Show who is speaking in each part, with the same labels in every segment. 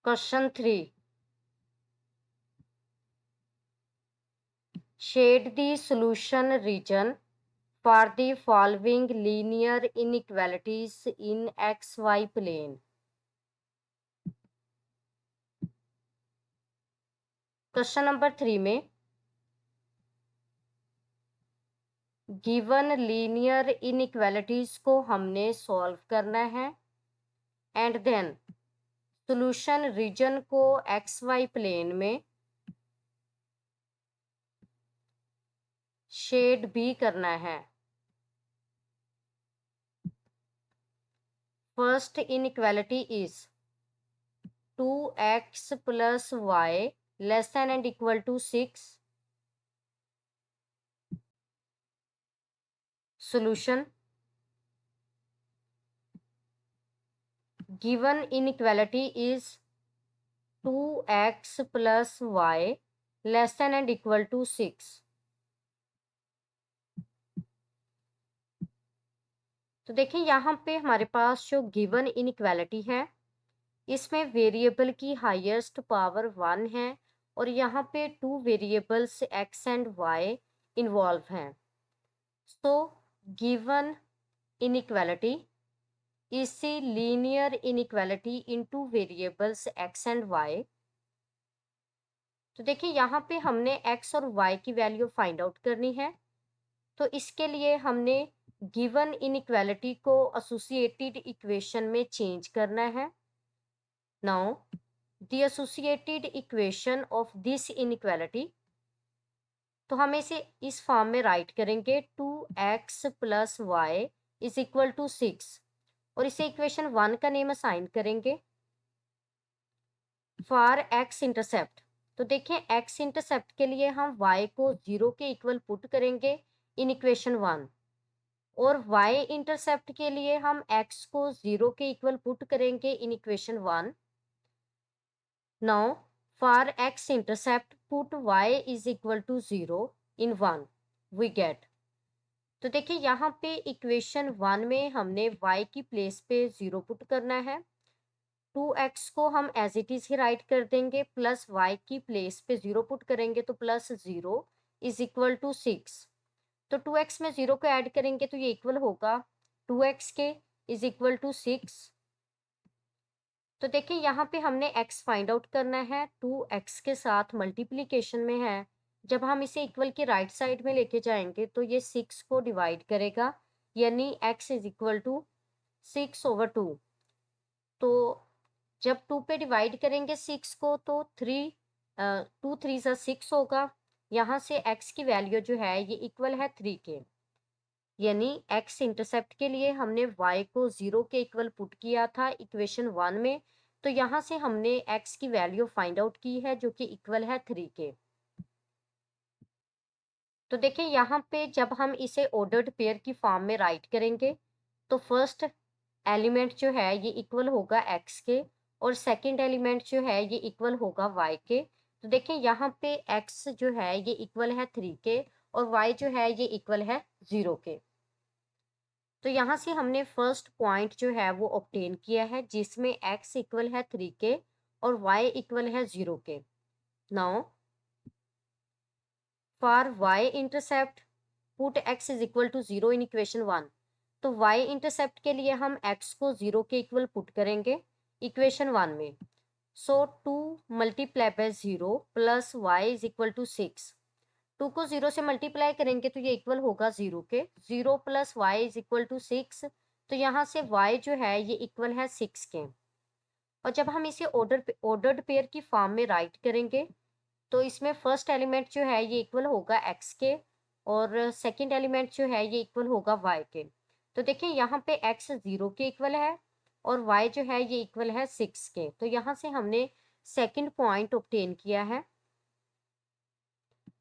Speaker 1: Question 3, shade the solution region for the following linear inequalities in x Y plane. Question number 3 में given linear inequalities को हमने solve करना है and then solution region को x Y plane में shade भी करना है। First inequality is 2x plus y less than and equal to 6. Solution. Given inequality is 2x plus y less than and equal to 6. तो देखिए यहाँ पे हमारे पास जो गिवन इनइक्वालिटी है इसमें वेरिएबल की हाईएस्ट पावर 1 है और यहाँ पे 2 variables x and y involve हैं। So given inequality is a linear inequality in two variables x and y। तो देखिए यहाँ पे हमने x और y की वैल्यू फाइंड आउट करनी है। तो इसके लिए हमने गिवन इनइक्वालिटी को एसोसिएटेड इक्वेशन में चेंज करना है। Now the associated equation of this inequality, तो हम इसे इस फॉर्म में राइट करेंगे 2x plus y is equal to 6 और इसे इक्वेशन 1 का नेम असाइन करेंगे फॉर एक्स इंटरसेप्ट। तो देखें एक्स इंटरसेप्ट के लिए हम y को 0 के इक्वल पुट करेंगे इन इक्वेशन 1 और y इंटरसेप्ट के लिए हम x को 0 के इक्वल पुट करेंगे in equation 1। Now for x intercept put y is equal to 0 in 1 we get. तो देखिए यहाँ पे इक्वेशन 1 में हमने y की प्लेस पे 0 पुट करना है, 2x को हम एज इट इज ही राइट कर देंगे, प्लस y की प्लेस पे 0 पुट करेंगे तो प्लस 0 इज इक्वल टू 6। तो 2x में 0 को ऐड करेंगे तो ये इक्वल होगा 2x के इज इक्वल टू 6। तो देखिए यहाँ पे हमने x फाइंड आउट करना है, 2x के साथ मल्टीप्लीकेशन में है। जब हम इसे इक्वल की राइट साइड में लेके जाएंगे तो ये 6 को डिवाइड करेगा, यानी x इज इक्वल टू 6/2। तो जब 2 पे डिवाइड करेंगे 6 को तो 2 3 सा 6 होगा। यहाँ से x की वैल्यू जो है ये इक्वल है 3 के, यानी x इंटरसेप्ट के लिए हमने y को 0 के इक्वल पुट किया था इक्वेशन 1 में, तो यहाँ से हमने x की वैल्यू फाइंड आउट की है जो कि इक्वल है 3 के। तो देखिए यहाँ पे जब हम इसे ऑर्डर्ड पेयर की फॉर्म में राइट करेंगे तो फर्स्ट एलिमेंट जो है ये इक्वल होगा x के और सेकंड एलिमेंट जो है ये इक्वल होगा y के। तो देखिए यहाँ पे x जो है ये इक्वल है 3 के और y जो है ये इक्वल है 0 के। तो यहाँ से हमने फर्स्ट पॉइंट जो है वो ऑब्टेन किया है जिसमें x इक्वल है 3 के और y इक्वल है 0 के। Now for y intercept put x is equal to 0 in equation 1। तो y इंटरसेप्ट के लिए हम x को 0 के इक्वल पुट करेंगे इक्वेशन 1 में। So 2 multiply by 0 plus y is equal to 6। 2 को 0 से मल्टीप्लाई करेंगे तो ये इक्वल होगा 0 के, 0 plus y is equal to 6। तो यहाँ से y जो है ये इक्वल है 6 के। और जब हम इसे ऑर्डर्ड पेयर की फॉर्म में राइट करेंगे तो इसमें फर्स्ट एलिमेंट जो है ये इक्वल होगा x के और सेकंड एलिमेंट जो है ये इक्वल होगा y के। तो देखिए यहाँ पे x 0 के इक्वल है और y जो है ये इक्वल है 6 के। तो यहाँ से हमने सेकंड पॉइंट ऑब्टेन किया है।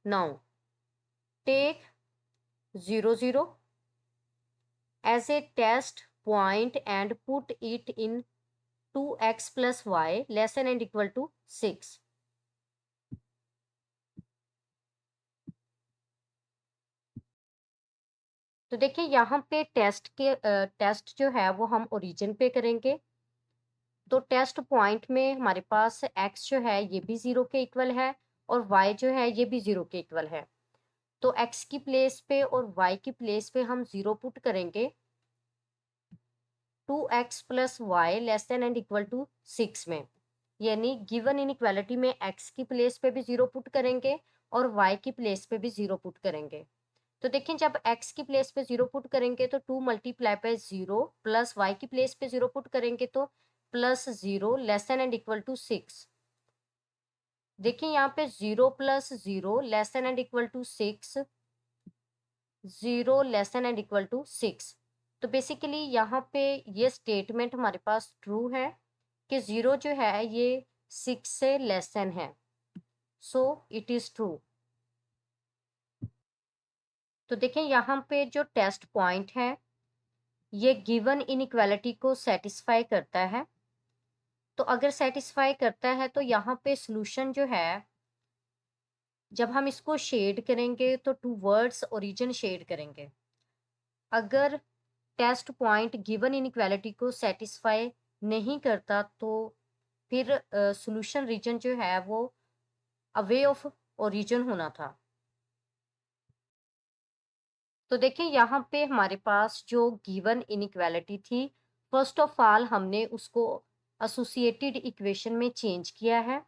Speaker 1: Now take 0 0 as a test point and put it in 2x plus y less than and equal to 6। तो देखिए यहाँ पे टेस्ट जो है वो हम ओरिजिन पे करेंगे। तो टेस्ट पॉइंट में हमारे पास x जो है ये भी 0 के इक्वल है और y जो है ये भी 0 के इक्वल है। तो x की प्लेस पे और y की प्लेस पे हम 0 पुट करेंगे 2x plus y less than and equal to 6 में। यानी गिवन इनइक्वालिटी में x की प्लेस पे भी 0 पुट करेंगे और y की प्लेस पे भी 0 पुट करेंगे। तो देखिए जब x की प्लेस पे 0 पुट करेंगे तो 2 मल्टीप्लाई बाय 0 प्लस y की प्लेस पे 0 पुट करेंगे तो plus 0 less than and equal to 6। देखिए यहाँ पे 0 plus 0 less than and equal to 6, 0 less than and equal to 6। तो बेसिकली यहाँ पे ये स्टेटमेंट हमारे पास ट्रू है कि 0 जो है ये 6 से लेस देन है, सो इट इज ट्रू। तो देखें यहाँ पे जो टेस्ट पॉइंट है ये गिवन इनइक्वालिटी को सेटिस्फाई करता है। तो अगर सेटिस्फाई करता है तो यहाँ पे सॉल्यूशन जो है जब हम इसको शेड करेंगे तो टूवर्ड्स ओरिजिन शेड करेंगे। अगर टेस्ट पॉइंट गिवन इनइक्वालिटी को सेटिस्फाई नहीं करता तो फिर सॉल्यूशन रीजन जो है वो अवे ऑफ ओरिजिन होना था। तो देखिए यहाँ पे हमारे पास जो गिवन इनइक्वालिटी थी, फर्स्ट ऑफ ऑल हमने उसको एसोसिएटेड इक्वेशन में चेंज किया है,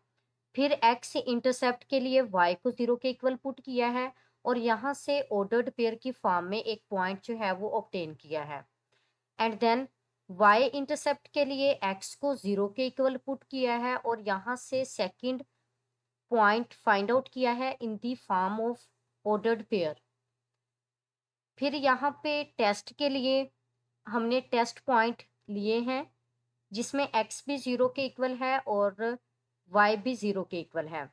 Speaker 1: फिर एक्स इंटरसेप्ट के लिए वाई को 0 के इक्वल पुट किया है और यहाँ से ऑर्डर्ड पेयर की फॉर्म में एक पॉइंट जो है वो ऑब्टेन किया है, एंड देन वाई इंटरसेप्ट के लिए एक्स को 0 के इक्वल पुट किया है और यहाँ से सेकंड पॉइंट फाइंड आउट किया है in the form of ordered pair. फिर यहाँ पे टेस्ट के लिए हमने टेस्ट पॉइंट लिए हैं जिसमें x भी 0 के इक्वल है और y भी 0 के इक्वल है।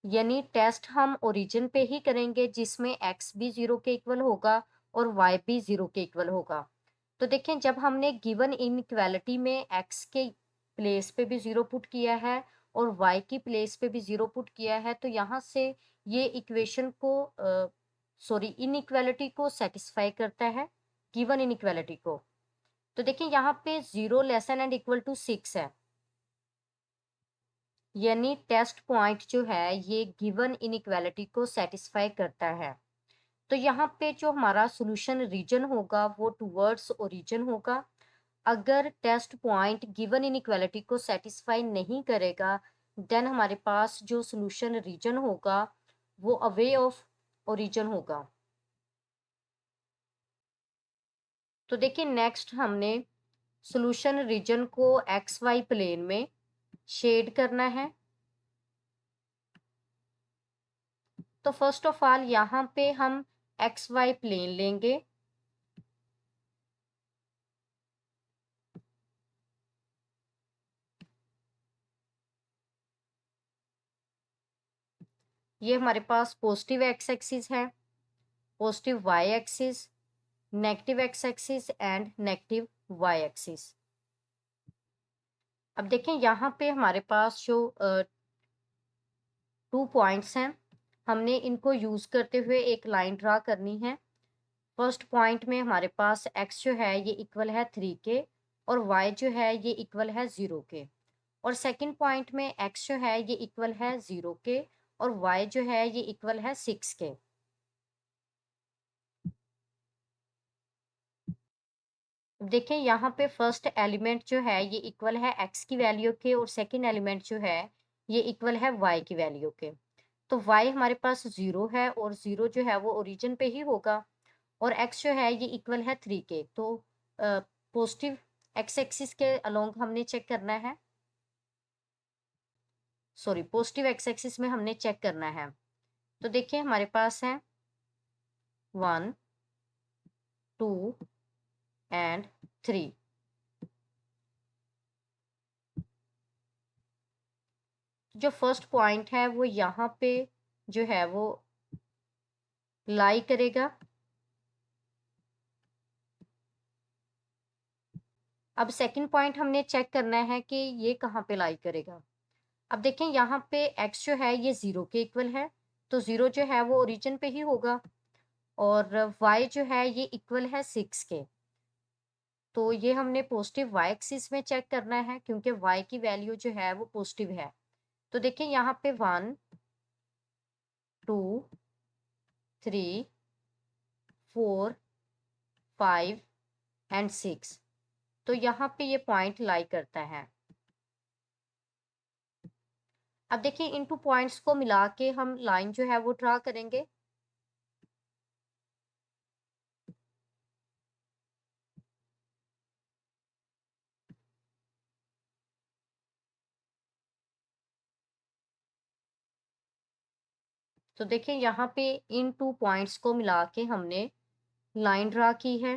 Speaker 1: यानी टेस्ट हम ओरिजिन पे ही करेंगे जिसमें x भी 0 के इक्वल होगा और y भी 0 के इक्वल होगा। तो देखें जब हमने गिवन इनइक्वालिटी में x के प्लेस पे भी 0 पुट किया है और y की प्लेस पे भी 0 पुट किया है तो यहाँ से ये इक्वेशन को सॉरी इनइक्वालिटी को सेटिस्फाई करता है, गिवन इनइक्वालिटी को। तो देखिए यहाँ पे 0 लेस एंड इक्वल टू 6 है, यानी टेस्ट पॉइंट जो है ये गिवन इनइक्वालिटी को सेटिस्फाई करता है। तो यहाँ पे जो हमारा सॉल्यूशन रीजन होगा वो टुवर्ड्स ओरिजिन होगा। अगर टेस्ट पॉइंट गिवन इनइक्वालिटी को सेटिस्फाई नहीं करेगा देन हमारे पास जो सॉल्यूशन रीजन होगा वो अवे ऑफ ओरिजिन होगा। तो देखिए नेक्स्ट हमने सॉल्यूशन रीजन को एक्स वाई प्लेन में शेड करना है। तो फर्स्ट ऑफ ऑल यहाँ पे हम एक्स वाई प्लेन लेंगे। ये हमारे पास पॉजिटिव एक्स एक्सिस है, positive Y axis, negative x axis and negative Y axis. अब देखें यहाँ पे हमारे पास जो 2 पॉइंट्स हैं हमने इनको यूज करते हुए एक लाइन ड्रा करनी है। फर्स्ट पॉइंट में हमारे पास x जो है ये इक्वल है 3 के और y जो है ये इक्वल है 0 के, और सेकंड पॉइंट में x जो है ये इक्वल है 0 के और y जो है ये इक्वल है 6 के। अब देखें यहाँ पे फर्स्ट एलिमेंट जो है ये इक्वल है x की वैल्यू के और सेकंड एलिमेंट जो है ये इक्वल है y की वैल्यू के। तो y हमारे पास 0 है और 0 जो है वो ओरिजिन पे ही होगा और x जो है ये इक्वल है 3 के। तो पॉजिटिव एक्स एक्सिस के अलोंग हमने चेक करना है, सॉरी पॉजिटिव एक्स एक्सिस में हमने चेक करना है। तो देखिए हमारे पास है 1 2 एंड 3। जो फर्स्ट पॉइंट है वो यहाँ पे जो है वो लाई करेगा। अब सेकंड पॉइंट हमने चेक करना है कि ये कहाँ पे लाई करेगा। अब देखें यहाँ पे x जो है ये 0 के इक्वल है तो 0 जो है वो ओरिजिन पे ही होगा और y जो है ये इक्वल है 6 के। तो ये हमने पॉजिटिव वाई एक्सिस में चेक करना है क्योंकि वाई की वैल्यू जो है वो पॉजिटिव है। तो देखिए यहाँ पे 1 2 3 4 5 एंड 6, तो यहाँ पे ये पॉइंट लाई करता है। अब देखिए इन 2 पॉइंट्स को मिला के हम लाइन जो है वो ड्रा करेंगे। तो देखिए यहाँ पे इन 2 पॉइंट्स को मिला के हमने लाइन ड्रा की है।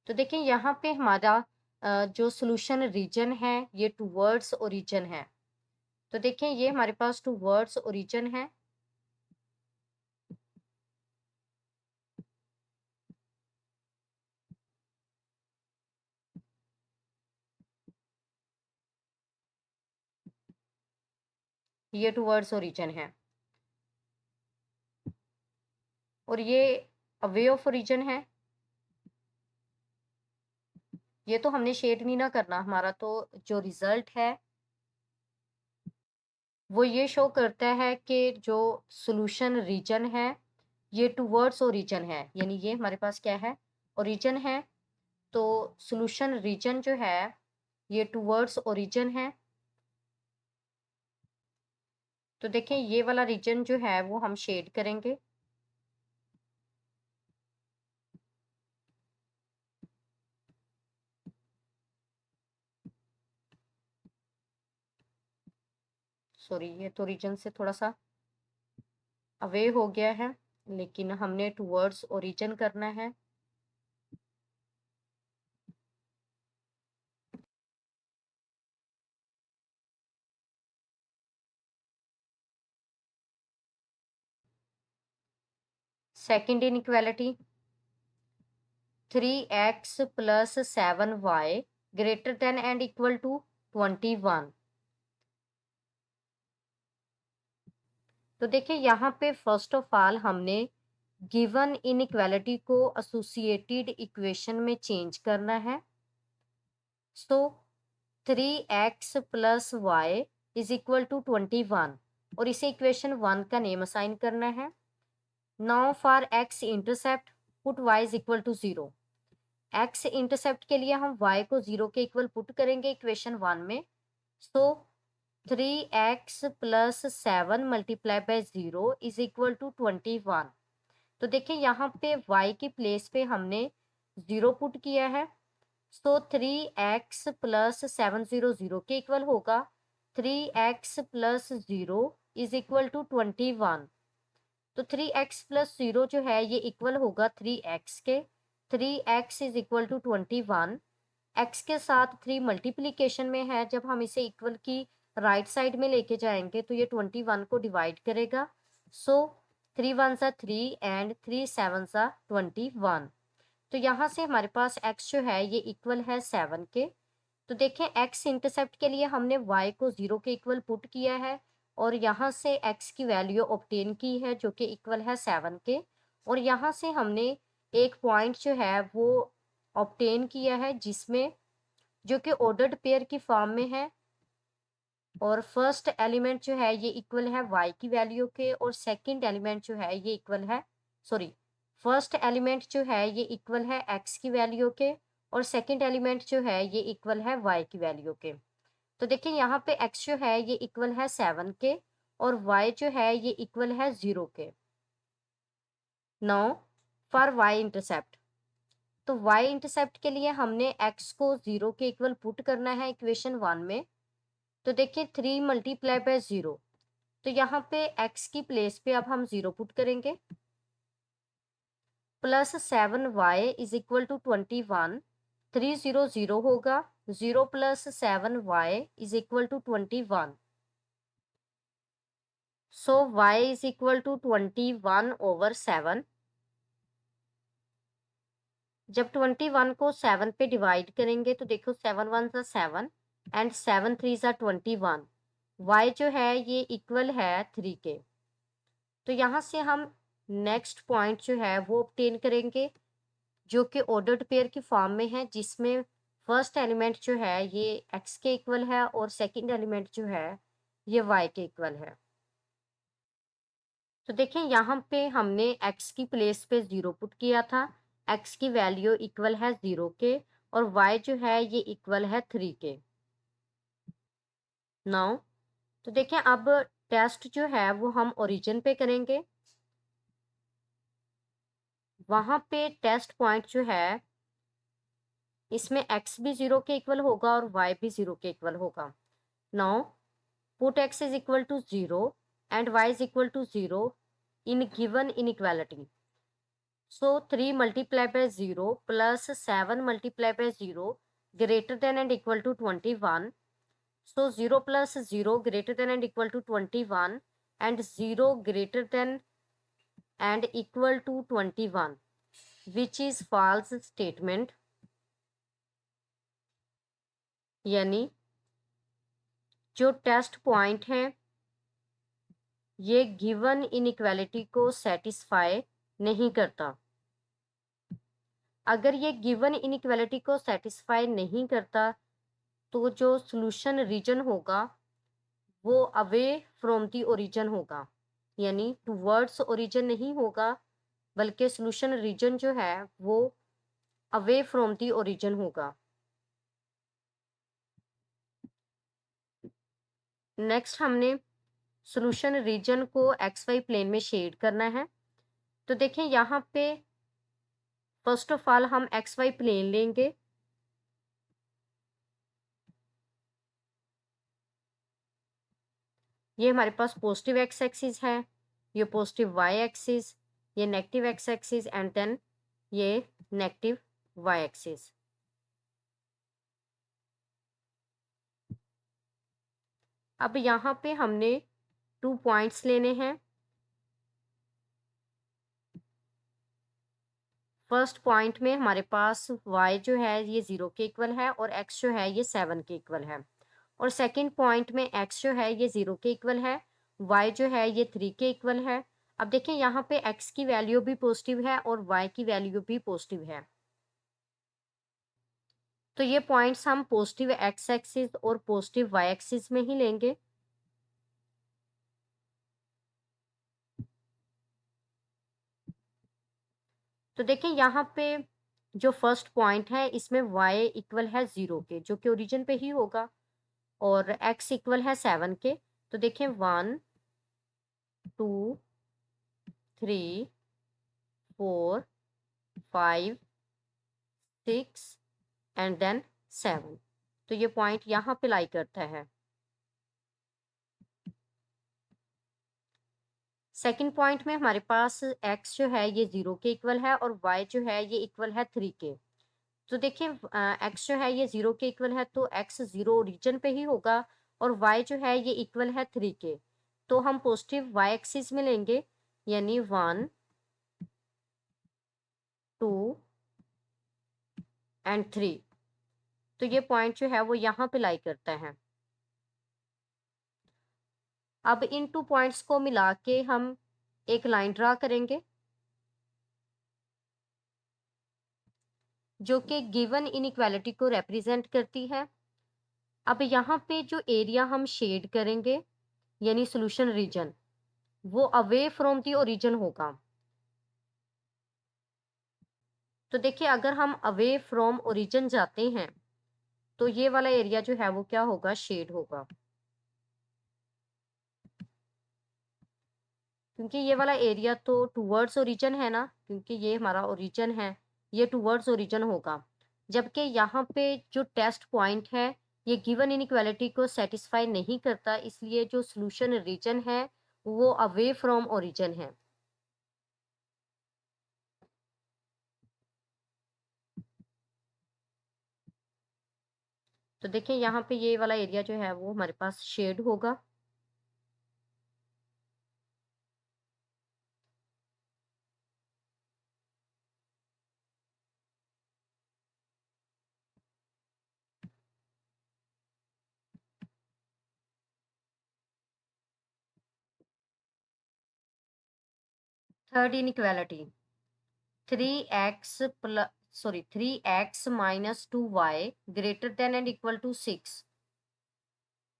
Speaker 1: तो देखिए यहाँ पे हमारा जो सॉल्यूशन रीजन है ये टूवर्ड्स ओरिजिन है। तो देखिए ये हमारे पास टूवर्ड्स ओरिजिन है। ये टूवर्ड्स ओरिजिन है और ये अवे ऑफ ओरिजिन है। ये तो हमने शेड नहीं ना करना, हमारा तो जो रिजल्ट है वो ये शो करता है कि जो सॉल्यूशन रीजन है ये टूवर्ड्स ओरिजिन है, यानी ये हमारे पास क्या है, ओरिजिन है। तो सॉल्यूशन रीजन जो है ये टूवर्ड्स ओरिजिन है। तो देखिए ये वाला रीजन जो है वो हम शेड करेंगे। सॉरी, ये तो रीजन से थोड़ा सा अवे हो गया है, लेकिन हमने टूवर्ड्स ओरिजिन करना है। Second inequality 3x plus 7y greater than and equal to 21। तो देखिए यहाँ पे फर्स्ट ऑफ ऑल हमने गिवन इनइक्वालिटी को एसोसिएटेड इक्वेशन में चेंज करना है। So 3x plus y is equal to 21 और इसे इक्वेशन 1 का नेम असाइन करना है। Now for x intercept put y is equal to 0। x intercept के लिए हम y को 0 के इक्वल पुट करेंगे इक्वेशन 1 में। So 3x plus 7 multiply by 0 is equal to 21। तो देखिए यहाँ पे y की प्लेस पे हमने 0 पुट किया है। सो 3x प्लस 700 के इक्वल होगा 3x plus 0 is equal to 21। तो 3x प्लस 0 जो है ये इक्वल होगा 3x के। 3x is equal to 21। x के साथ 3 मल्टीप्लीकेशन में है, जब हम इसे इक्वल की राइट साइड में लेके जाएंगे तो ये 21 को डिवाइड करेगा। सो 3 1 सा 3 एंड 3 7 सा 21। तो यहाँ से हमारे पास x जो है ये इक्वल है 7 के। तो देखें x इंटरसेप्ट के लिए हमने y को 0 के इक्वल पुट किया है और यहाँ से x की वैल्यू ऑब्टेन की है जो कि इक्वल है 7 के। और यहाँ से हमने एक पॉइंट जो है वो ऑब्टेन किया है जिसमें जो कि ऑर्डर्ड पेयर की फॉर्म में है और फर्स्ट एलिमेंट जो है ये इक्वल है y की वैल्यू के और सेकंड एलिमेंट जो है ये इक्वल है, सॉरी, फर्स्ट एलिमेंट जो है ये इक्वल है x की वैल्यू के और सेकंड एलिमेंट जो है ये इक्वल है y की वैल्यू के। तो देखिए यहाँ पे x जो है ये इक्वल है 7 के और y जो है ये इक्वल है 0 के। नाउ फॉर y इंटरसेप्ट, तो y इंटरसेप्ट के लिए हमने x को 0 के इक्वल पुट करना है इक्वेशन 1 में। तो देखिए 3 मल्टीप्लाई बाय 0, तो यहाँ पे x की प्लेस पे अब हम 0 पुट करेंगे plus 7y is equal to 21। 3 0 0 होगा, 0 plus 7y is equal to 21। So y is equal to 21 over 7। जब 21 को 7 पे डिवाइड करेंगे तो देखो 7 1 सा 7 एंड 7 3 सा 21। y जो है ये इक्वल है 3 के। तो यहाँ से हम नेक्स्ट पॉइंट जो है वो ऑब्टेन करेंगे। जो कि ऑर्डर्ड पेयर की फॉर्म में है, जिसमें फर्स्ट एलिमेंट जो है ये x के इक्वल है और सेकंड एलिमेंट जो है ये y के इक्वल है। तो देखें यहाँ पे हमने x की प्लेस पे 0 पुट किया था, x की वैल्यू इक्वल है 0 के और y जो है ये इक्वल है 3 के। नाउ तो देखें अब टेस्ट जो है वो हम ओरिजिन पे करेंगे। वहां पे टेस्ट पॉइंट जो है इसमें x भी 0 के इक्वल होगा और y भी 0 के इक्वल होगा। Now put x is equal to 0 and y is equal to 0 in given inequality. So 3 multiplied by 0 plus 7 multiplied by 0 greater than and equal to 21. So 0 plus 0 greater than and equal to 21 and 0 greater than and equal to 21, which is false statement. यानी जो test point है ये given inequality को satisfy नहीं करता। अगर ये given inequality को सेटिस्फाई नहीं करता तो जो सॉल्यूशन रीजन होगा वो अवे फ्रॉम दी ओरिजिन होगा, यानी टुवर्ड्स ओरिजिन नहीं होगा, बल्कि सॉल्यूशन रीजन जो है वो अवे फ्रॉम दी ओरिजिन होगा। नेक्स्ट हमने सॉल्यूशन रीजन को एक्स वाई प्लेन में शेड करना है। तो देखें यहाँ पे फर्स्ट ऑफ ऑल हम एक्स वाई प्लेन लेंगे। ये हमारे पास पॉजिटिव एक्स एक्सिस है, ये पॉजिटिव वाई एक्सिस, ये negative x axis and then ये नेगेटिव वाई एक्सिस। अब यहाँ पे हमने 2 पॉइंट्स लेने हैं। फर्स्ट पॉइंट में हमारे पास y जो है ये 0 के इक्वल है और x जो है ये 7 के इक्वल है, और सेकंड पॉइंट में x जो है ये 0 के इक्वल है, y जो है ये 3 के इक्वल है। अब देखें यहाँ पे x की वैल्यू भी पॉजिटिव है और y की वैल्यू भी पॉजिटिव है, तो ये पॉइंट्स हम पॉजिटिव x एक्सिस और पॉजिटिव y एक्सिस में ही लेंगे। तो देखें यहाँ पे जो फर्स्ट पॉइंट है इसमें y इक्वल है 0 के, जो कि ओरिजिन पे ही होगा, और x इक्वल है 7 के। तो देखें 1 2 3 4 5 6 एंड देन 7, तो ये पॉइंट यहाँ पे लाई करता है। सेकंड पॉइंट में हमारे पास x जो है ये 0 के इक्वल है और y जो है ये इक्वल है 3 के। तो देखिए x जो है ये 0 के इक्वल है तो x 0 ओरिजिन पे ही होगा और y जो है ये इक्वल है 3 के, तो हम पॉजिटिव y एक्सिस में लेंगे, यानी 1 2 एंड 3। तो ये पॉइंट जो है वो यहाँ पे लाई करता है। अब इन 2 पॉइंट्स को मिला के हम एक लाइन ड्रा करेंगे जो कि गिवन इनइक्वालिटी को रिप्रेजेंट करती है। अब यहाँ पे जो एरिया हम शेड करेंगे यानी सॉल्यूशन रीजन, वो अवे फ्रॉम दी ओरिजिन होगा। तो देखिए अगर हम अवे फ्रॉम ओरिजिन जाते हैं तो ये वाला एरिया जो है वो क्या होगा, शेड होगा, क्योंकि ये वाला एरिया तो टूवर्ड्स ओरिजिन है ना, क्योंकि ये हमारा ओरिजिन है, ये टूवर्ड्स ओरिजिन होगा। जबकि यहाँ पे जो टेस्ट पॉइंट है ये गिवन इनइक्वालिटी को सेटिस्फाई नहीं करता, इसलिए जो सॉल्यूशन रीजन है वो अवे फ्रॉम ओरिजिन है। तो देखिए यहाँ पे ये वाला एरिया जो है वो हमारे पास शेड होगा। Third inequality 3x plus sorry 3x minus 2y greater than and equal to 6।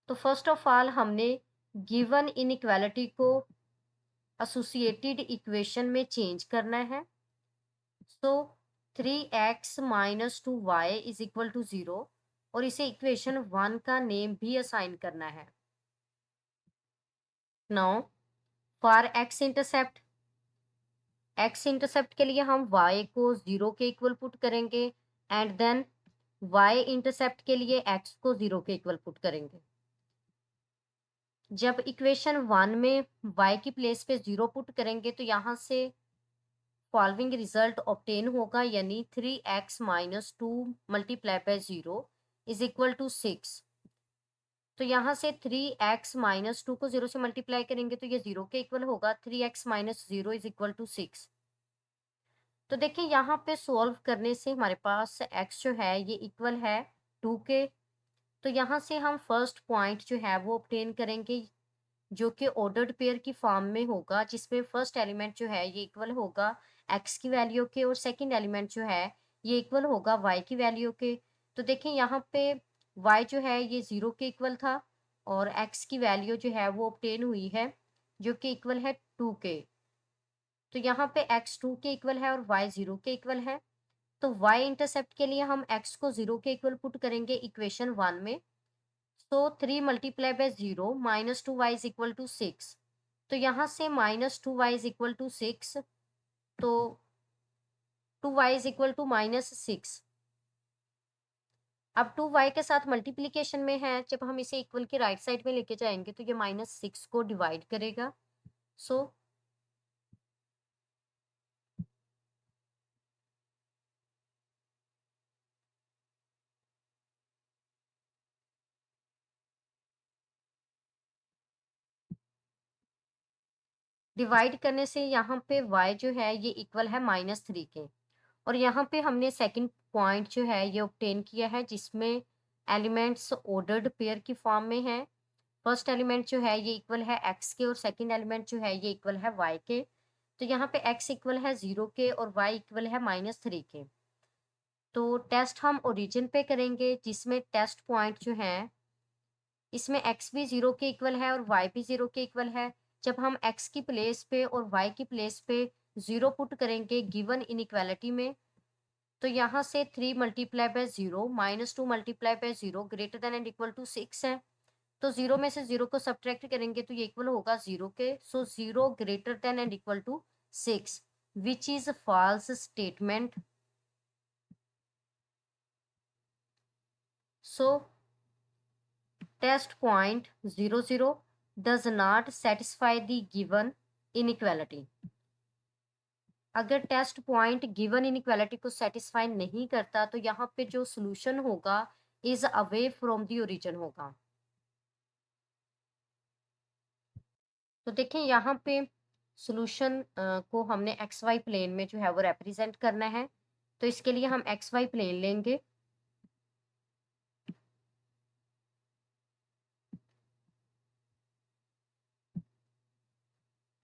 Speaker 1: तो फर्स्ट ऑफ ऑल हमने गिवन इनइक्वालिटी को एसोसिएटेड इक्वेशन में चेंज करना है। So 3x minus 2y is equal to 0 और इसे इक्वेशन 1 का नेम भी असाइन करना है। Now for x intercept, x intercept के लिए हम y को 0 के इक्वल पुट करेंगे एंड देन y इंटरसेप्ट के लिए x को 0 के इक्वल पुट करेंगे। जब इक्वेशन 1 में y की प्लेस पे 0 पुट करेंगे तो यहाँ से फॉलोइंग रिजल्ट ऑब्टेन होगा, यानी 3x minus 2 multiply by 0 is equal to 6। तो यहाँ से 3x माइनस 2 को 0 से मल्टीप्लाई करेंगे तो ये 0 के इक्वल होगा। 3x minus 0 is equal to 6। तो देखिए यहाँ पे सॉल्व करने से हमारे पास x जो है ये इक्वल है 2 के। तो यहाँ से हम फर्स्ट पॉइंट जो है वो ऑब्टेन करेंगे जो कि ऑर्डर्ड पेयर की फॉर्म में होगा, जिसमें फर्स्ट एलिमेंट जो है ये इक्वल होगा x की वैल्यू के और सेकंड एलिमेंट जो है ये इक्वल होगा y की वैल्यू के। तो देखें यहाँ पे y जो है ये 0 के इक्वल था और x की वैल्यू जो है वो ऑब्टेन हुई है जो कि इक्वल है 2 के। तो यहाँ पे x 2 के इक्वल है और y 0 के इक्वल है। तो y इंटरसेप्ट के लिए हम x को 0 के इक्वल पुट करेंगे इक्वेशन 1 में। तो 3 multiply by 0 minus 2y is equal to 6। तो यहाँ से minus 2y is equal to 6, तो 2y is equal to minus 6। अब 2y के साथ मल्टीप्लीकेशन में है, जब हम इसे इक्वल के राइट साइड में लेके जाएंगे तो ये माइनस 6 को डिवाइड करेगा। सो डिवाइड करने से यहाँ पे y जो है ये इक्वल है -3 के। और यहाँ पे हमने सेकंड पॉइंट जो है ये ऑब्टेन किया है जिसमें एलिमेंट्स ऑर्डर्ड पेयर की फॉर्म में है। फर्स्ट एलिमेंट जो है ये इक्वल है x के और सेकंड एलिमेंट जो है ये इक्वल है y के। तो यहाँ पे x इक्वल है 0 के और y इक्वल है -3 के। तो टेस्ट हम ओरिजिन पे करेंगे जिसमें टेस्ट पॉइंट जो है इसमें x भी 0 के इक्वल है और y भी 0 के इक्वल है। जब हम x की प्लेस पे और y की प्लेस पे 0 पुट करेंगे गिवन इनइक्वालिटी में तो यहाँ से 3 multiply by 0 minus 2 multiply by 0 greater than and equal to 6 है। तो 0 में से 0 को सब्ट्रैक्ट करेंगे तो ये इक्वल होगा 0 के। So 0 greater than and equal to 6 which is false statement. So test point 0 0 does not satisfy the given inequality। अगर टेस्ट पॉइंट गिवन इनइक्वालिटी को सेटिस्फाई नहीं करता तो यहाँ पे जो सोल्यूशन होगा is away from the origin होगा। तो देखें यहाँ पे सोल्यूशन को हमने एक्स वाई प्लेन में जो है वो रिप्रेजेंट करना है। तो इसके लिए हम एक्स वाई प्लेन लेंगे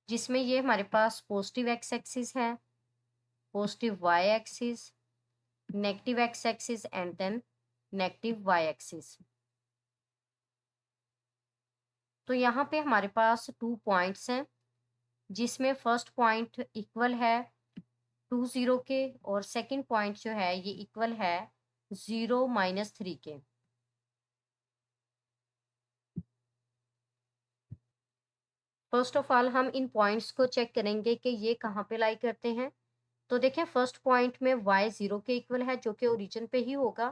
Speaker 1: जिसमें ये हमारे पास पॉजिटिव एक्स एक्सिस है, positive Y axis, negative x axis and then negative Y axis. तो यहाँ पे हमारे पास 2 पॉइंट्स हैं जिसमें फर्स्ट पॉइंट इक्वल है 2 0 के और सेकंड पॉइंट जो है ये इक्वल है 0 -3 के। फर्स्ट ऑफ ऑल हम इन पॉइंट्स को चेक करेंगे कि ये कहाँ पे लाई करते हैं। तो देखें फर्स्ट पॉइंट में y 0 के इक्वल है जो कि ओरिजिन पे ही होगा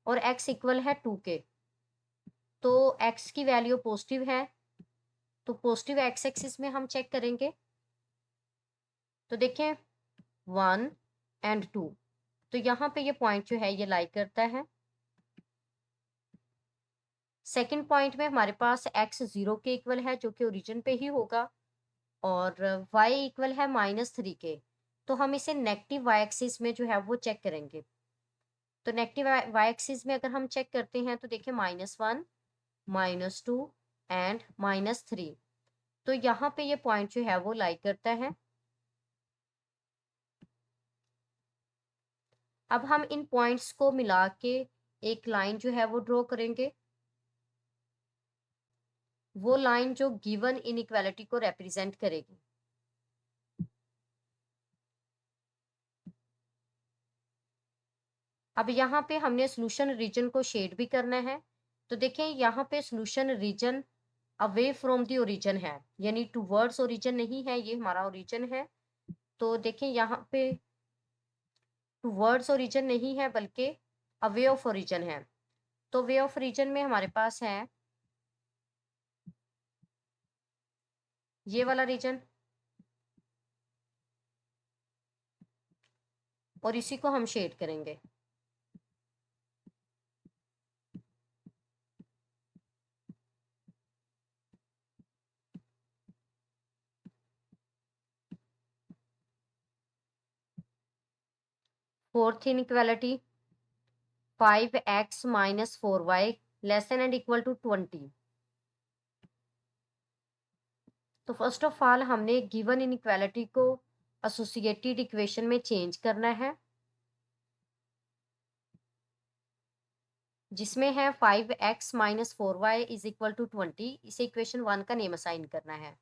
Speaker 1: और x इक्वल है 2 के। तो x की वैल्यू पॉजिटिव है तो पॉजिटिव x एक्सिस में हम चेक करेंगे। तो देखें 1 एंड 2, तो यहाँ पे ये पॉइंट जो है ये लाई करता है। सेकंड पॉइंट में हमारे पास x 0 के इक्वल है जो कि ओरिजिन पे ही होगा और y इक्वल है -3 के। तो हम इसे नेगेटिव y एक्सिस में जो है वो चेक करेंगे। तो नेगेटिव y एक्सिस में अगर हम चेक करते हैं तो देखिए -1 -2 एंड -3। तो यहाँ पे ये पॉइंट जो है वो लाई करता है। अब हम इन पॉइंट्स को मिला के एक लाइन जो है वो ड्रॉ करेंगे, वो लाइन जो गिवन इनइक्वालिटी को रिप्रेजेंट करेगी। अब यहाँ पे हमने सॉल्यूशन रीजन को शेड भी करना है। तो देखें यहाँ पे solution region away from the origin है, यानी टूवर्ड्स ओरिजिन नहीं है, ये हमारा ओरिजिन है। तो देखें यहाँ पे टूवर्ड्स ओरिजिन नहीं है बल्कि अवे ऑफ ओरिजिन है। तो वे ऑफ ओरिजिन में हमारे पास है ये वाला रीजन, और इसी को हम शेड करेंगे। Fourth inequality 5x minus 4y less than and equal to 20। तो फर्स्ट ऑफ ऑल हमने गिवन इनइक्वालिटी को एसोसिएटेड इक्वेशन में चेंज करना है, जिसमें है 5x minus 4y is equal to 20। इसे इक्वेशन 1 का नेम असाइन करना है।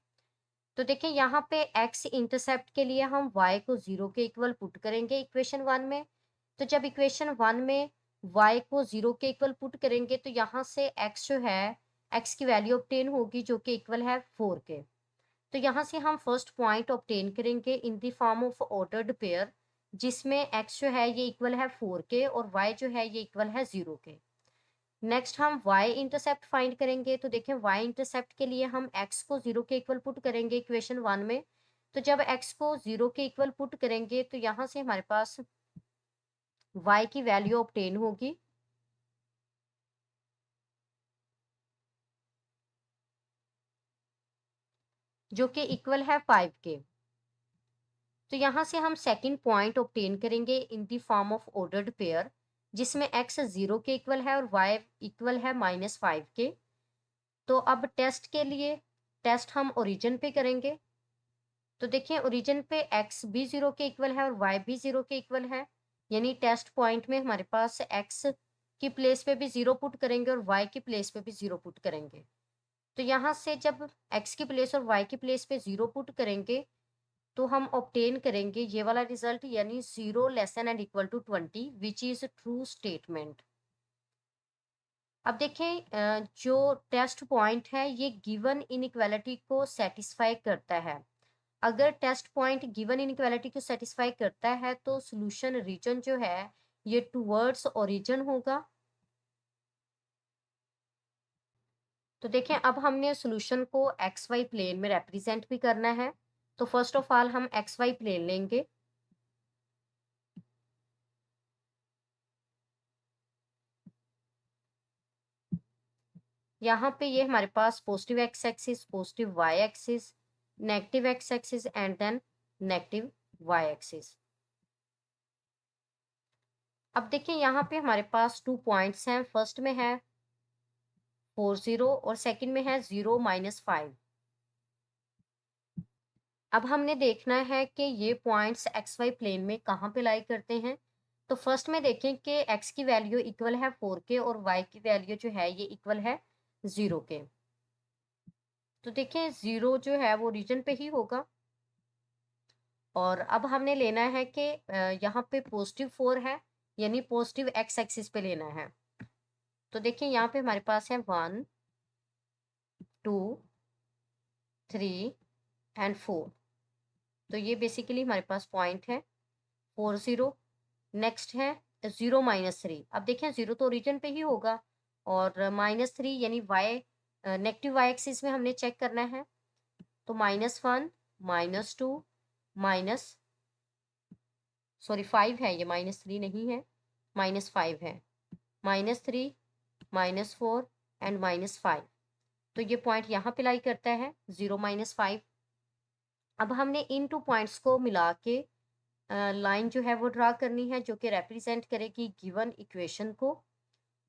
Speaker 1: तो देखिए यहाँ पे x इंटरसेप्ट के लिए हम y को 0 के इक्वल पुट करेंगे इक्वेशन 1 में। तो जब इक्वेशन 1 में y को 0 के इक्वल पुट करेंगे तो यहाँ से x जो है x की वैल्यू ऑब्टेन होगी जो कि इक्वल है 4 के। तो यहाँ से हम फर्स्ट पॉइंट ऑब्टेन करेंगे in the form of ordered pair, जिसमें x जो है ये इक्वल है 4 के और y जो है ये इक्वल है 0 के। नेक्स्ट हम y इंटरसेप्ट फाइंड करेंगे। तो देखें y इंटरसेप्ट के लिए हम x को 0 के इक्वल पुट करेंगे इक्वेशन 1 में। तो जब x को 0 के इक्वल पुट करेंगे तो यहाँ से हमारे पास y की वैल्यू ऑब्टेन होगी, जो कि इक्वल है 5 के। तो यहाँ से हम सेकंड पॉइंट ऑब्टेन करेंगे in the form of ordered pair, जिसमें x 0 के इक्वल है और y इक्वल है -5 के। तो अब टेस्ट के लिए टेस्ट हम ओरिजिन पे करेंगे। तो देखिए ओरिजिन पे x भी 0 के इक्वल है और y भी 0 के इक्वल है, यानी टेस्ट पॉइंट में हमारे पास x की प्लेस पे भी 0 पुट करेंगे और y की प्लेस पे भी 0 पुट करेंगे। तो यहाँ से जब x की प्लेस और y की प्लेस पे 0 पुट करेंगे तो हम ऑब्टेन करेंगे ये वाला रिजल्ट, यानी 0 less than and equal to 20 which is true statement. अब देखें जो टेस्ट पॉइंट है ये गिवन इनइक्वालिटी को सेटिस्फाई करता है। अगर टेस्ट पॉइंट गिवन इनइक्वालिटी को सेटिस्फाई करता है तो सॉल्यूशन रीजन जो है ये टुवर्ड्स ओरिजिन होगा। तो देखें अब हमने सॉल्यूशन को एक्स वाई प्लेन में रिप्रेजेंट भी करना है। तो फर्स्ट ऑफ ऑल हम एक्स वाई प्लेन लेंगे। यहाँ पे ये हमारे पास positive x axis, positive Y axis, negative x axis and then negative Y axis. अब देखिए यहाँ पे हमारे पास 2 पॉइंट्स हैं। फर्स्ट में है 4 0 और सेकंड में है 0 -5। अब हमने देखना है कि ये पॉइंट्स एक्स वाई प्लेन में कहाँ पे लाई करते हैं। तो फर्स्ट में देखें कि एक्स की वैल्यू इक्वल है 4 के और वाई की वैल्यू जो है ये इक्वल है 0 के। तो देखें 0 जो है वो रीजन पे ही होगा। और अब हमने लेना है कि यहाँ पे +4 है, यानी पॉजिटिव एक्स एक्सिस पे लेना है। तो देखिए यहाँ पे हमारे पास है 1 2 3 एंड 4। तो ये बेसिकली हमारे पास पॉइंट है 4 0। नेक्स्ट है 0 -3। अब देखें 0 तो ओरिजिन पे ही होगा और -3 यानी वाई नेगेटिव वाई एक्सिस में हमने चेक करना है। तो -1 -2 माइनस सॉरी 5 है, ये -3 नहीं है, -5 है, -3 -4 एंड -5। तो ये पॉइंट यहाँ पे लाई करता है 0 -5। अब हमने इन 2 पॉइंट्स को मिला के लाइन जो है वो ड्रा करनी है जो कि रिप्रेजेंट करेगी गिवन इक्वेशन को।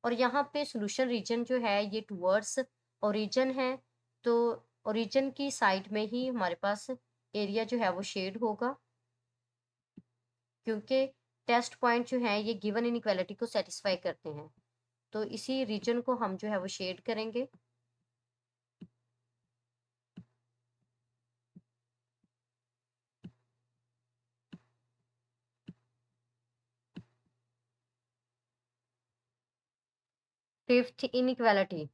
Speaker 1: और यहाँ पे सॉल्यूशन रीजन जो है ये टुवर्ड्स ओरिजिन है। तो ओरिजिन की साइड में ही हमारे पास एरिया जो है वो शेड होगा, क्योंकि टेस्ट पॉइंट जो है ये गिवन इनइक्वालिटी को सेटिस्फाई करते हैं। तो इसी रीजन को हम जो है वो शेड करेंगे। Fifth inequality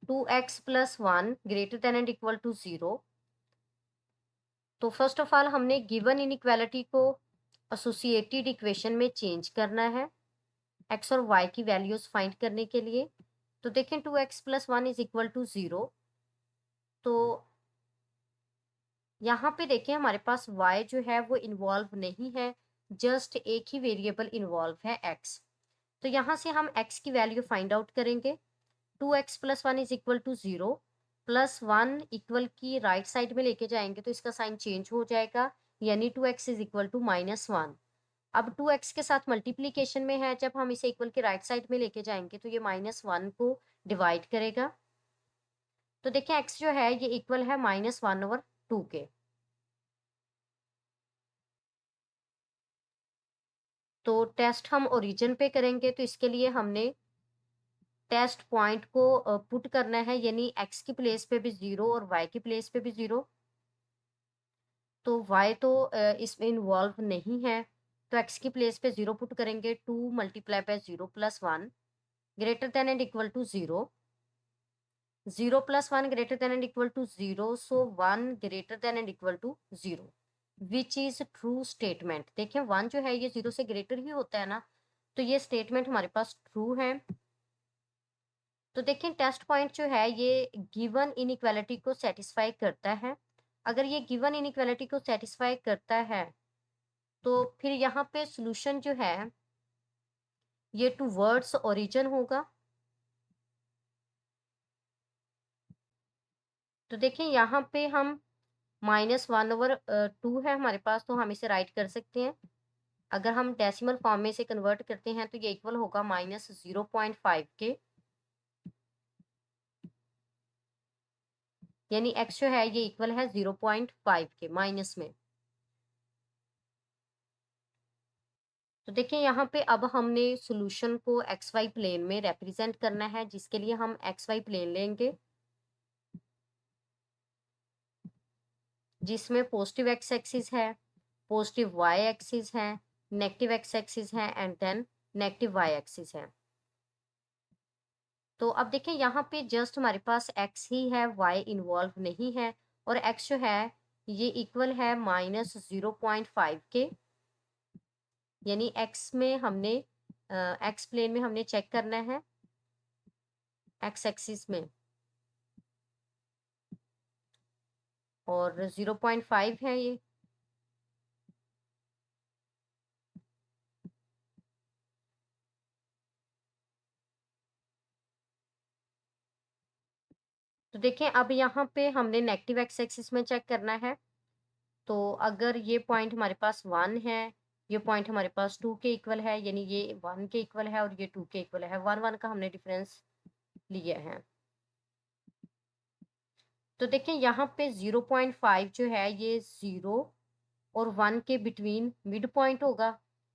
Speaker 1: 2x + 1 greater than and equal to 0। तो फर्स्ट ऑफ ऑल हमने गिवन इनइक्वालिटी को एसोसिएटेड इक्वेशन में चेंज करना है x और y की वैल्यूज फाइंड करने के लिए। तो देखें 2x + 1 इज इक्वल टू 0। तो यहाँ पे देखें हमारे पास y जो है वो इन्वॉल्व नहीं है, जस्ट एक ही वेरिएबल इन्वॉल्व है x। तो यहाँ से हम x की वैल्यू फाइंड आउट करेंगे। 2x + 1 is equal to 0, +1 equal की राइट साइड में लेके जाएंगे तो इसका साइन चेंज हो जाएगा, यानी 2x इज इक्वल टू -1। अब 2x के साथ मल्टीप्लीकेशन में है, जब हम इसे इक्वल के राइट साइड में लेके जाएंगे तो ये -1 को डिवाइड करेगा। तो देखिए x जो है ये इक्वल है -1/2 के। तो टेस्ट हम ओरिजिन पे करेंगे, तो इसके लिए हमने टेस्ट पॉइंट को पुट करना है, यानी x की प्लेस पे भी 0 और y की प्लेस पे भी 0। तो y तो इसमें इन्वॉल्व नहीं है, तो x की प्लेस पे 0 पुट करेंगे। 2 × 0 + 1 greater than and equal to 0। 0 + 1 greater than and equal to 0, so 1 greater than and equal to 0, which is true statement. देखें 1 जो है ये 0 से ग्रेटर ही होता है ना, तो ये स्टेटमेंट हमारे पास ट्रू है। तो देखें टेस्ट पॉइंट जो है ये गिवन इनइक्वालिटी को सेटिस्फाई करता है। अगर ये गिवन इनइक्वालिटी को सेटिस्फाई करता है तो फिर यहाँ पे सॉल्यूशन जो है ये टुवर्ड्स ओरिजिन होगा। तो देखिए यहाँ पे हम -1/2 है हमारे पास, तो हम इसे राइट कर सकते हैं। अगर हम डेसिमल फॉर्म में इसे कन्वर्ट करते हैं तो ये इक्वल होगा -0.5 के, यानी x जो है ये इक्वल है 0.5 के माइनस में। तो देखिए यहाँ पे अब हमने सॉल्यूशन को xy प्लेन में रिप्रेजेंट करना है, जिसके लिए हम xy प्लेन लेंगे जिसमें पॉजिटिव x एक्सिस है, पॉजिटिव y एक्सिस है, नेगेटिव x एक्सिस है and then negative y axis है। तो अब देखिए यहाँ पे जस्ट हमारे पास x ही है, y इन्वॉल्व नहीं है, और x जो है ये इक्वल है -0.5 के, यानी x में हमने x प्लेन में हमने चेक करना है x एक्सिस में, और 0.5 है ये। तो देखिए अब यहाँ पे हमने नेगेटिव x एक्सिस में चेक करना है। तो अगर ये पॉइंट हमारे पास 1 है, ये पॉइंट हमारे पास 2 के इक्वल है, यानी ये 1 के इक्वल है और ये 2 के इक्वल है, 1 का हमने डिफरेंस लिया है। तो देखिए यहाँ पे 0.5 जो है ये 0 और 1 के बिटवीन मिड पॉइंट होगा,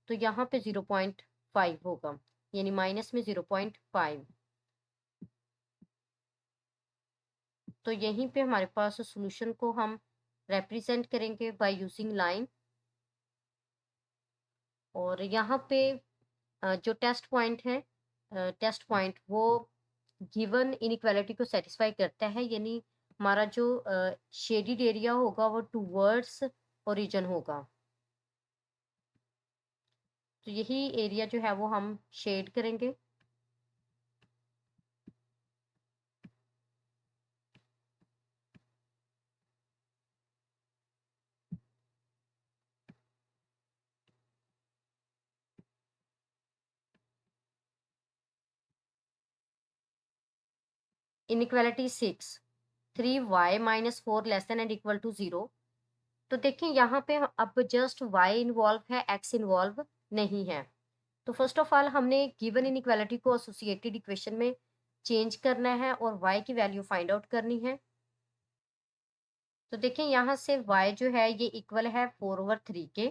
Speaker 1: तो यहाँ पे 0.5 होगा, यानी माइनस में 0.5। तो यहीं पे हमारे पास सॉल्यूशन को हम रिप्रेजेंट करेंगे बाय यूजिंग लाइन। और यहाँ पे जो टेस्ट पॉइंट है, टेस्ट पॉइंट वो गिवन इनइक्वालिटी को सेटिस्फाई करता है, यानी हमारा जो शेडिड एरिया होगा वो टूवर्ड्स ओरिजिन होगा। तो यही एरिया जो है वो हम शेड करेंगे। Inequality 6, 3y - 4 less than and equal to 0। तो देखिए यहाँ पे अब जस्ट y इन्वॉल्व है, x इन्वॉल्व नहीं है। तो फर्स्ट ऑफ ऑल हमने गिवन इनइक्वालिटी को एसोसिएटेड इक्वेशन में चेंज करना है और y की वैल्यू फाइंड आउट करनी है। तो देखिए यहाँ से y जो है ये इक्वल है 4/3 के।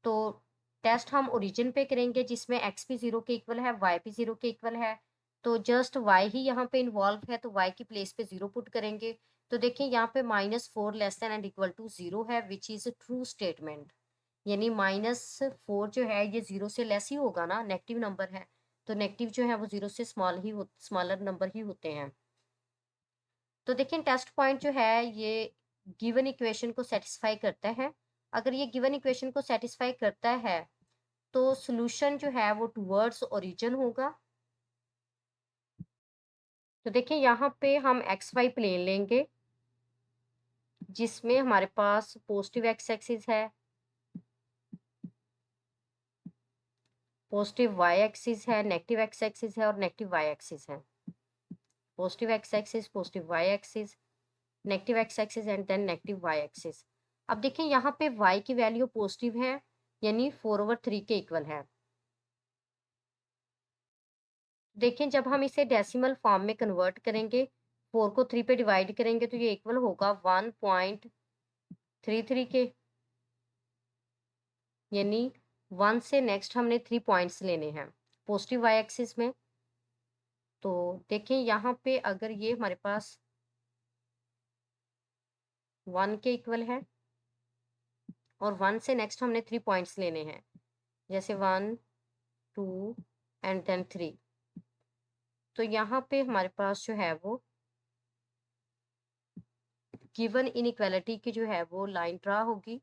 Speaker 1: तो टेस्ट हम ओरिजिन पे करेंगे जिसमें x भी 0 के इक्वल है, y भी 0 के इक्वल है। तो जस्ट y ही यहाँ पे इन्वॉल्व है, तो y की प्लेस पे 0 पुट करेंगे। तो देखिए यहाँ पे -4 less than and equal to 0 है, विच इज़ ट्रू स्टेटमेंट। यानी -4 जो है ये 0 से लेस ही होगा ना, नेगेटिव नंबर है। तो नेगेटिव जो है वो 0 से स्मॉलर नंबर ही होते हैं। तो देखिए टेस्ट पॉइंट जो है ये गिवन इक्वेशन को सेटिस्फाई करता है। अगर ये गिवन इक्वेशन को सेटिस्फाई करता है तो सॉल्यूशन जो है वो टुवर्ड्स ओरिजिन होगा। तो देखिए यहाँ पे हम एक्स वाई प्लेन लेंगे जिसमें हमारे पास पॉजिटिव एक्स एक्सिस है, पॉजिटिव वाई एक्सिस है, नेगेटिव एक्स एक्सिस है और नेगेटिव वाई एक्सिस है। Positive x axis, positive Y axis, negative x axis and then negative Y axis. अब देखिए यहाँ पे y की वैल्यू पॉजिटिव है यानी 4/3 के इक्वल है। देखिए जब हम इसे डेसिमल फॉर्म में कन्वर्ट करेंगे, 4 को 3 पे डिवाइड करेंगे तो ये इक्वल होगा 1.33 के। यानी 1 से नेक्स्ट हमने 3 पॉइंट्स लेने हैं पॉजिटिव वाई एक्सिस में। तो देखिए यहाँ पे अगर ये हमारे पास 1 के इक्वल है और 1 से नेक्स्ट हमने 3 पॉइंट्स लेने हैं, जैसे 1 2 एंड देन 3। तो यहाँ पे हमारे पास जो है वो गिवन इनइक्वालिटी की जो है वो लाइन ड्रा होगी।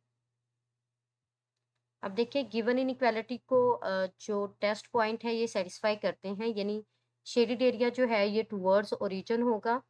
Speaker 1: अब देखिए गिवन इनइक्वालिटी को जो टेस्ट पॉइंट है ये सेटिस्फाई करते हैं, यानी शेडेड एरिया जो है ये टुवर्ड्स ओरिजिन होगा।